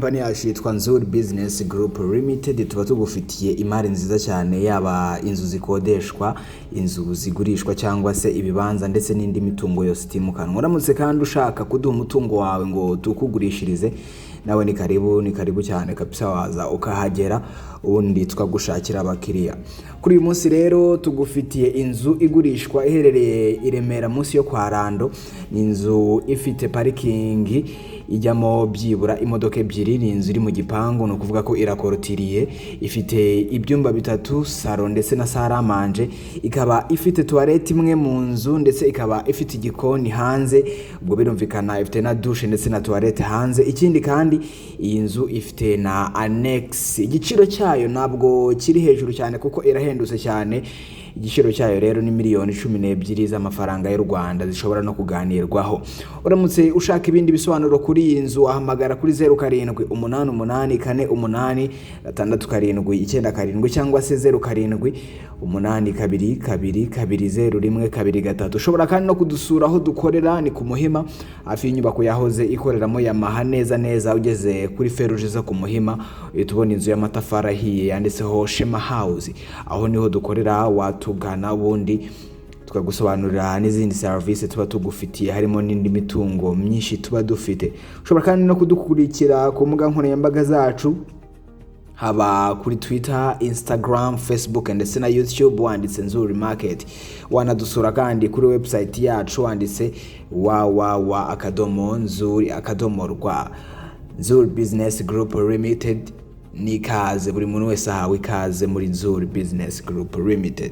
company yacu yitwa Nzuri Business Group Limited. Tuba tugufitiye imari nziza cyane, yaba inzu zikodeshwa, inzu zigurishwa cyangwa se ibibanza ndetse n'indi mitungo yose itimukanwa. Uramutse kandi ushaka kuduha umutungo wawe ngo tukugurishirize, nawe ni karibu cyane kabisa, waza ukahagera ubundi tukagushakira abakiriya. Kuri uyu munsi rero tugufitiye inzu igurishwa iherereye i Remera munsi yo kwa Rando. Ni inzu ifite parikingi ijyamo byibura imodoka ebyiri. Ni inzu iri mu gipangu, no kuvuga ko irakorotiriye, ifite ibyumba bitatu, salo ndetse na saramanje, ikaba ifite toilette imwe mu nzu ndetse ikaba ifite igikoni hanze. Ubwo birumvikana ifite na douche ndetse na toilette hanze. Ikindi kandi iyi nzu ifite na annex. Igiciro cyayo ntabwo kiri hejuru cyane kuko irahendutse cyane. Igiciro cyayo rero ni miliyoni 12 z'amafaranga y'u Rwanda, zishobora no kuganirwaho. Uramutse ushaka ibindi bisobanuro kuri iyi nzu, wahamagara kuri 07888667 cyangwa se 0782220123. Ushobora kandi no kudusura aho dukorera, ni ku Muhima hafi y'inyubako yahoze ikoreramo Yamaha, neza ugeze kuri feruje zo ku Muhima tubona inzu y'amatafari ahiye yanditseho Shema House. Aho niho dukorera, watugana ubundi tukagusobanurira n'izindi service tuba tugufitiye, harimo n'indi mitungo myinshi tuba dufite. Ushobora kandi no kudukurikira ku mbuga nkoranyambaga zacu, haba kuri Twitter, Instagram, Facebook ndetse na YouTube, wanditse Nzuri Market. Wanadusura kandi kuri website yacu, wanditse www.nzuri.rw. Nzuri Business Group Limited, ni ikaze buri muntu wese ahawe ikaze muri Nzuri Business Group Limited.